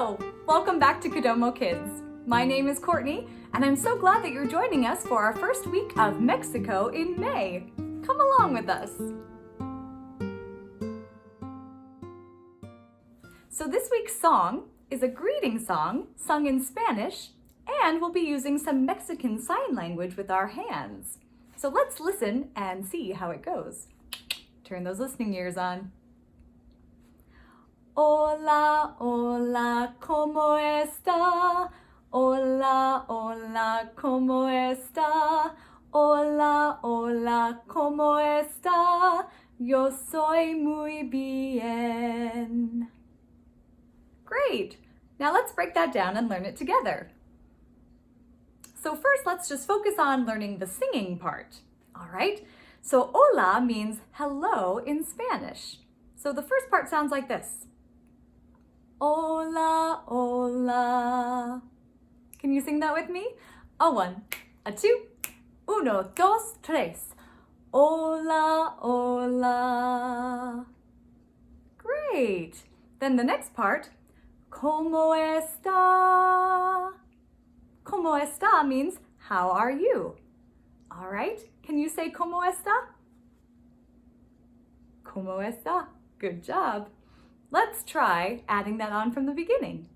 Hello! Welcome back to Kodomo Kids. My name is Courtney, and I'm so glad that you're joining us for our first week of Mexico in May. Come along with us. So this week's song is a greeting song sung in Spanish, and we'll be using some Mexican sign language with our hands. So let's listen and see how it goes. Turn those listening ears on. Hola, hola, ¿cómo está? Hola, hola, ¿cómo está? Hola, hola, ¿cómo está? Yo soy muy bien. Great! Now let's break that down and learn it together. So first, let's just focus on learning the singing part. All right? So hola means hello in Spanish. So the first part sounds like this. Hola, hola. Can you sing that with me? A one, a two, uno, dos, tres. Hola, hola. Great. Then the next part, ¿cómo está? ¿Cómo está means how are you? All right. Can you say ¿cómo está? ¿Cómo está? Good job. Let's try adding that on from the beginning.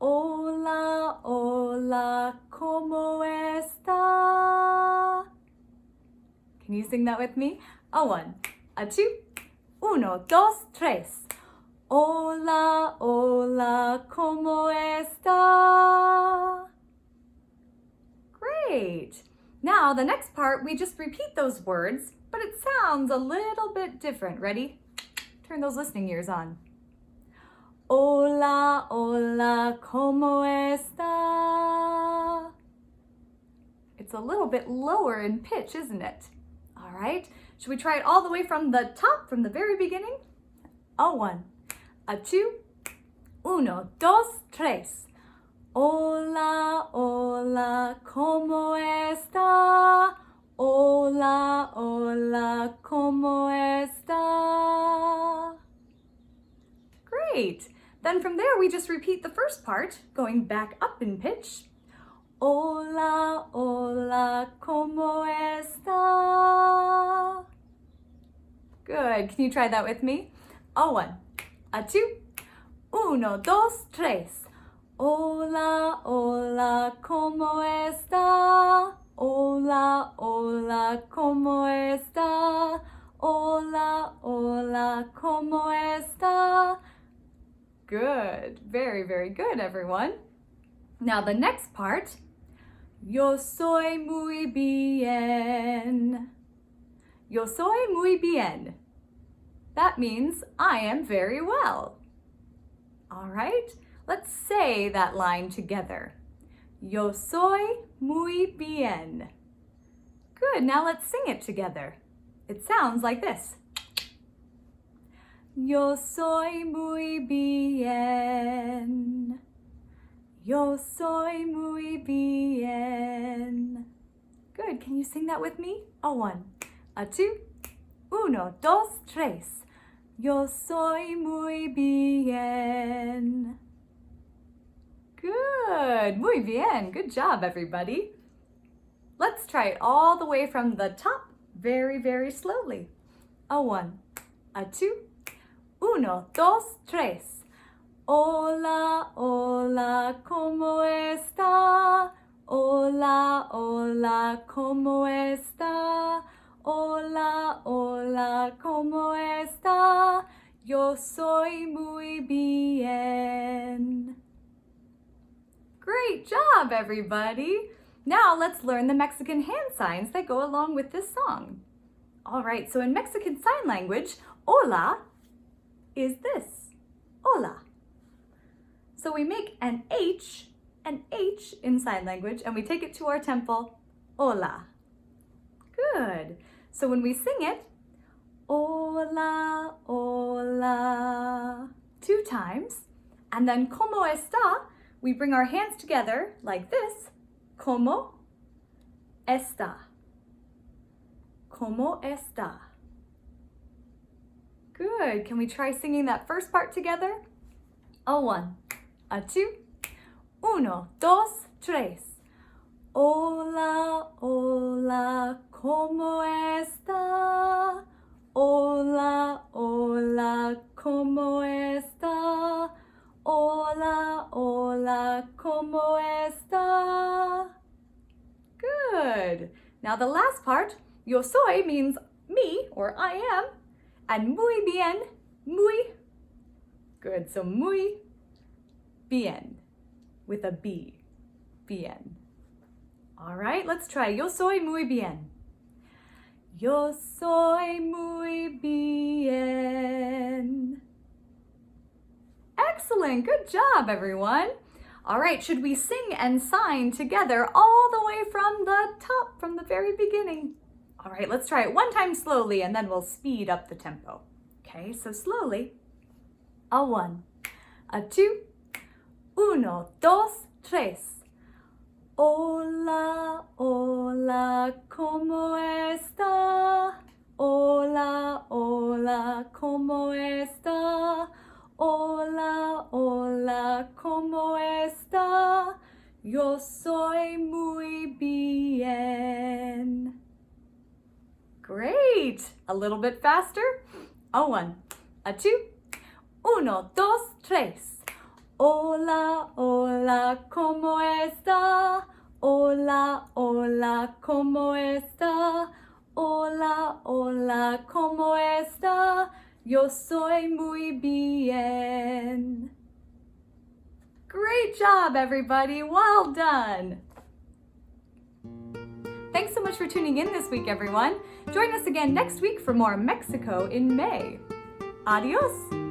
Hola, hola, ¿cómo está? Can you sing that with me? A one, a two, uno, dos, tres. Hola, hola, ¿cómo está? Great. Now the next part, we just repeat those words, but it sounds a little bit different. Ready? Turn those listening ears on. Hola, hola, ¿cómo está? It's a little bit lower in pitch, isn't it? All right. Should we try it all the way from the top, from the very beginning? A one, a two, uno, dos, tres. Hola, hola, ¿cómo está? Hola, hola, ¿cómo está? Great. Then from there, we just repeat the first part, going back up in pitch. Hola, hola, ¿cómo está? Good. Can you try that with me? A one, a two, uno, dos, tres. Hola, hola, ¿cómo está? Hola, hola, ¿cómo está? Hola, hola, ¿cómo está? Good. Very, very good, everyone. Now the next part. Yo soy muy bien. Yo soy muy bien. That means I am very well. All right, let's say that line together. Yo soy muy bien. Good, now let's sing it together. It sounds like this. Yo soy muy bien. Yo soy muy bien. Good, can you sing that with me? A one, a two, uno, dos, tres. Yo soy muy bien. Good, muy bien. Good job, everybody. Let's try it all the way from the top, very, very slowly. A one, a two, uno, dos, tres. Hola, hola, ¿cómo está? Hola, hola, ¿cómo está? Hola, hola, ¿cómo está? Yo soy muy bien. Great job, everybody. Now let's learn the Mexican hand signs that go along with this song. All right, so in Mexican Sign Language, hola is this, hola. So we make an H in sign language, and we take it to our temple, hola. Good. So when we sing it, hola, hola, 2 times, and then como está, we bring our hands together like this, como está, como está. Good. Can we try singing that first part together? A one, a two. Uno, dos, tres. Hola, hola, ¿cómo está? Hola, hola, ¿cómo está? Hola, hola, ¿cómo está? Good. Now the last part, yo soy means me or I am, and muy bien, muy. Good, so muy bien with a B, bien. All right, let's try. Yo soy muy bien. Yo soy muy bien. Excellent, good job, everyone. All right, should we sing and sign together all the way from the top, from the very beginning? All right, let's try it one time slowly and then we'll speed up the tempo. Okay, so slowly. A one, a two, uno, dos, tres. Hola, hola, ¿cómo está? Hola, hola, ¿cómo está? Hola, hola, ¿cómo está? Yo soy muy bien. Great! A little bit faster. A one, a two, uno, dos, tres. Hola, hola, ¿cómo está? Hola, hola, ¿cómo está? Hola, hola, ¿cómo está? Yo soy muy bien. Great job, everybody. Well done. Thanks so much for tuning in this week, everyone. Join us again next week for more Mexico in May. Adios.